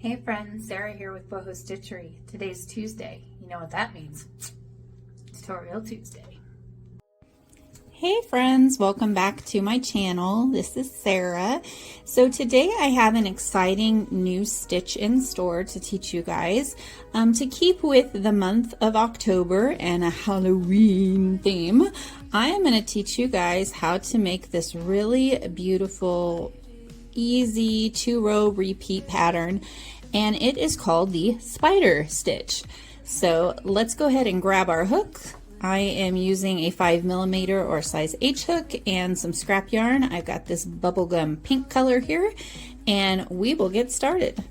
Hey friends, Sarah here with Boho Stitchery. Today's Tuesday. You know what that means. Tutorial Tuesday. Hey friends, welcome back to my channel. This is Sarah. So today I have an exciting new stitch in store to teach you guys. To keep with the month of October and a Halloween theme, I am going to teach you guys how to make this really beautiful, easy 2-row repeat pattern, and it is called the spider stitch. So let's go ahead and grab our hook. I am using a 5mm or size H hook and some scrap yarn. I've got this bubblegum pink color here, and we will get started.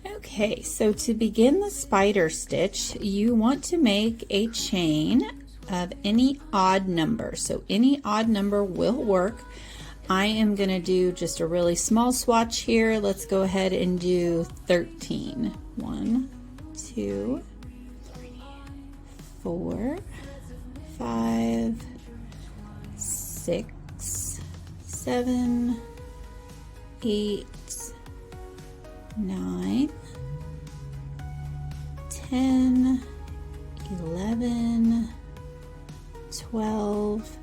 Okay, so to begin the spider stitch, you want to make a chain of any odd number. So any odd number will work. I am going to do just a really small swatch here. Let's go ahead and do 13. 1, 2, 3, 4, 5, 6, 7, 8, 9, 10, 11, 12,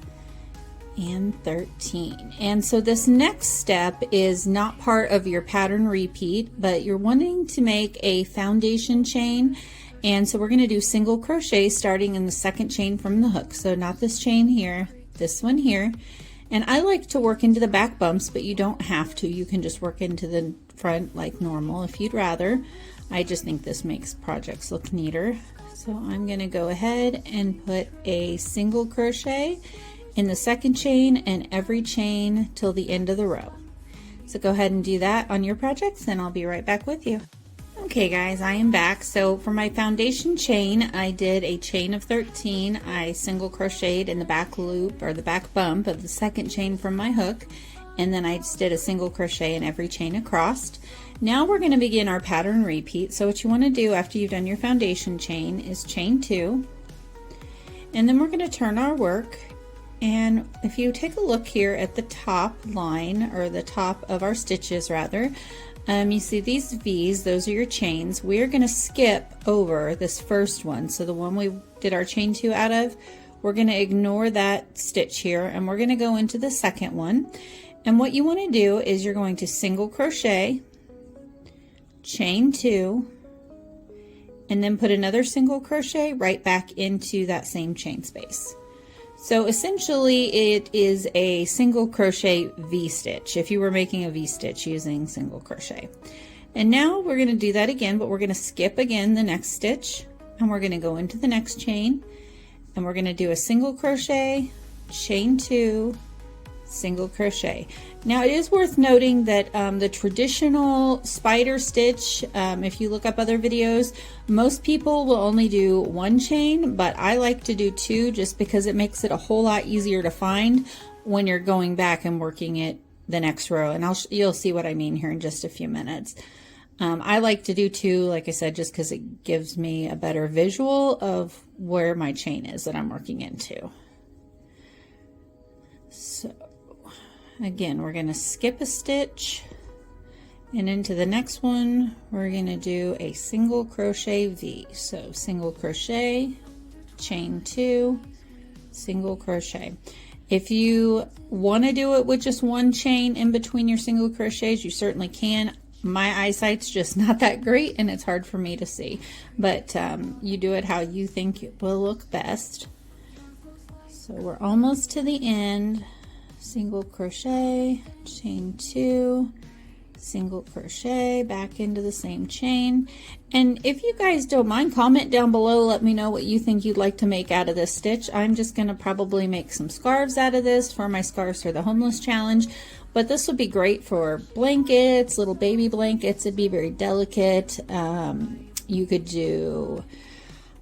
and 13. And so this next step is not part of your pattern repeat, but you're wanting to make a foundation chain. And so we're going to do single crochet starting in the second chain from the hook. So not this chain here, this one here. And I like to work into the back bumps, but you don't have to. You can just work into the front like normal if you'd rather. I just think this makes projects look neater. So I'm going to go ahead and put a single crochet in the second chain and every chain till the end of the row. So go ahead and do that on your projects, and I'll be right back with you. Okay guys, I am back. So for my foundation chain, I did a chain of 13. I single crocheted in the back loop or the back bump of the second chain from my hook, and then I just did a single crochet in every chain across. Now we're going to begin our pattern repeat. So what you want to do after you've done your foundation chain is chain 2, and then we're going to turn our work. And if you take a look here at the top line, or the top of our stitches rather, you see these V's, those are your chains. We're going to skip over this first one. So the one we did our chain 2 out of, we're going to ignore that stitch here, and we're going to go into the second one. And what you want to do is you're going to single crochet, chain 2, and then put another single crochet right back into that same chain space. So essentially it is a single crochet V-stitch if you were making a V-stitch using single crochet. And now we're going to do that again, but we're going to skip again the next stitch, and we're going to go into the next chain, and we're going to do a single crochet, chain 2, single crochet. Now it is worth noting that the traditional spider stitch, if you look up other videos, most people will only do 1 chain, but I like to do 2 just because it makes it a whole lot easier to find when you're going back and working it the next row. And you'll see what I mean here in just a few minutes. I like to do 2, like I said, just because it gives me a better visual of where my chain is that I'm working into. So again, we're going to skip a stitch, and into the next one we're going to do a single crochet V. So single crochet, chain 2, single crochet. If you want to do it with just 1 chain in between your single crochets, you certainly can. My eyesight's just not that great, and it's hard for me to see, but you do it how you think it will look best. So we're almost to the end. Single crochet, chain 2, single crochet, back into the same chain. And if you guys don't mind, comment down below, let me know what you think you'd like to make out of this stitch. I'm just going to probably make some scarves out of this for my Scarves for the Homeless Challenge, but this would be great for blankets, little baby blankets. It'd be very delicate. You could do,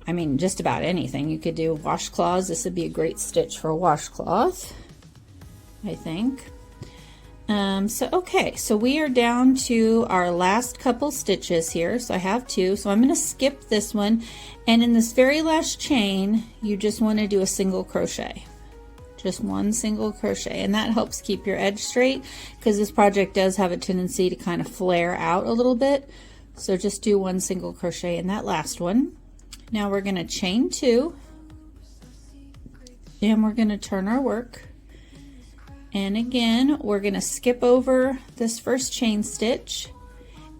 I mean, just about anything. You could do washcloths. This would be a great stitch for a washcloth, I think. Okay, so we are down to our last couple stitches here. So I have 2, so I'm going to skip this one, and in this very last chain you just want to do a single crochet, just 1 single crochet, and that helps keep your edge straight because this project does have a tendency to kind of flare out a little bit. So just do 1 single crochet in that last one. Now we're going to chain 2, and we're going to turn our work. And again, we're going to skip over this first chain stitch,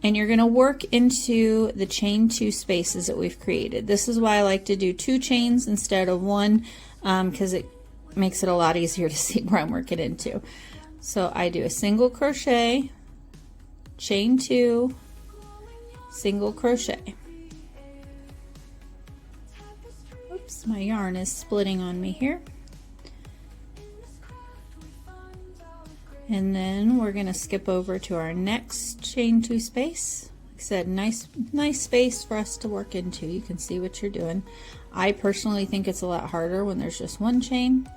and you're going to work into the chain 2 spaces that we've created. This is why I like to do 2 chains instead of 1, because it makes it a lot easier to see where I'm working into. So I do a single crochet, chain 2, single crochet. Oops, my yarn is splitting on me here. And then we're going to skip over to our next chain 2 space. Like I said, nice space for us to work into. You can see what you're doing. I personally think it's a lot harder when there's just 1 chain.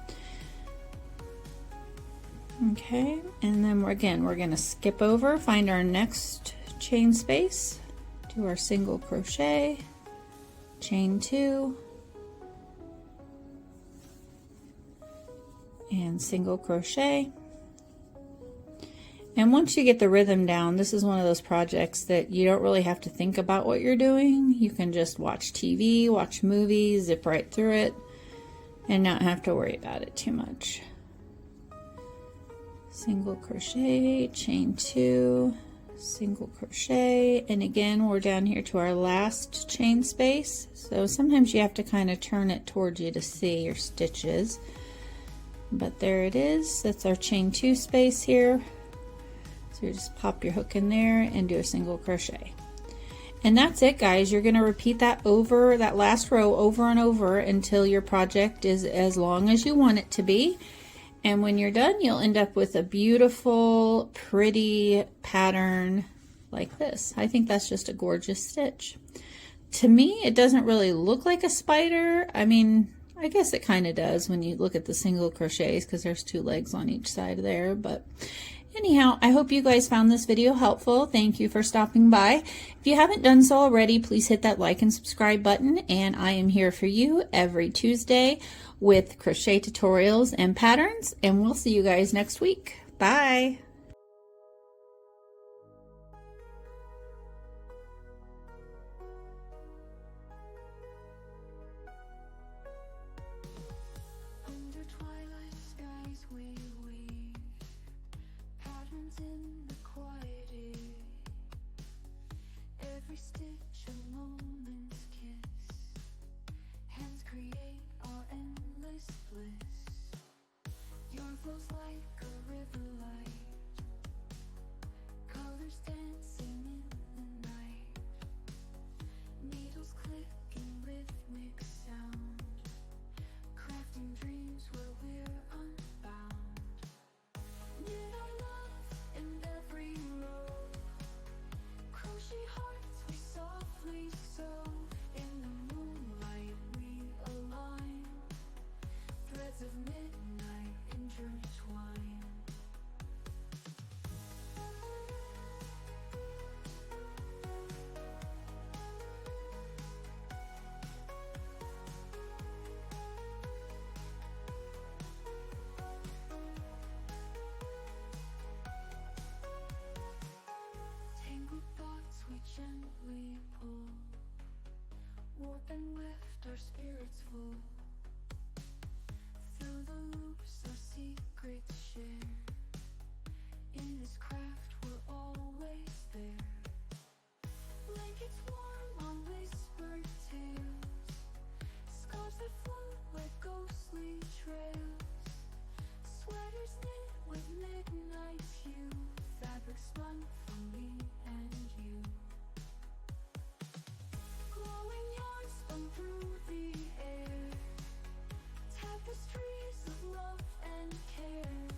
Okay, and then we're going to skip over, find our next chain space, do our single crochet, chain 2, and single crochet. And once you get the rhythm down, this is one of those projects that you don't really have to think about what you're doing. You can just watch TV, watch movies, zip right through it, and not have to worry about it too much. Single crochet, chain 2, single crochet, and again we're down here to our last chain space. So sometimes you have to kind of turn it towards you to see your stitches. But there it is. That's our chain 2 space here. So you just pop your hook in there and do a single crochet. And that's it, guys. You're going to repeat that over that last row over and over until your project is as long as you want it to be. And when you're done, you'll end up with a beautiful, pretty pattern like this. I think that's just a gorgeous stitch. To me, it doesn't really look like a spider. I mean, I guess it kind of does when you look at the single crochets because there's 2 legs on each side there. But anyhow, I hope you guys found this video helpful. Thank you for stopping by. If you haven't done so already, please hit that like and subscribe button. And I am here for you every Tuesday with crochet tutorials and patterns. And we'll see you guys next week. Bye. In the quiet air, every stitch a moment's kiss, hands create our endless bliss. Yarn flows like a river light, colors dancing in the night, needles click in rhythmic sound, crafting dreams where we're unbound. Knit our love in every row, crochet hearts we softly sew. In the moonlight we align, threads of midnight intertwine. Tangled thoughts we gently pull, warp and lift our spirits full. Through the loops our secrets share, in this craft we're always there. Blankets warm on whispered tales, scarves that float like ghostly trails. Sweaters knit with midnight hue, fabric spun for me and you. Glowing yarn spun through the air, tapestries of love and care.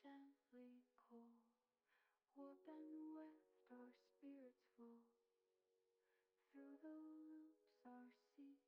gently cold, warp and weft our spirits flow through the loops our sea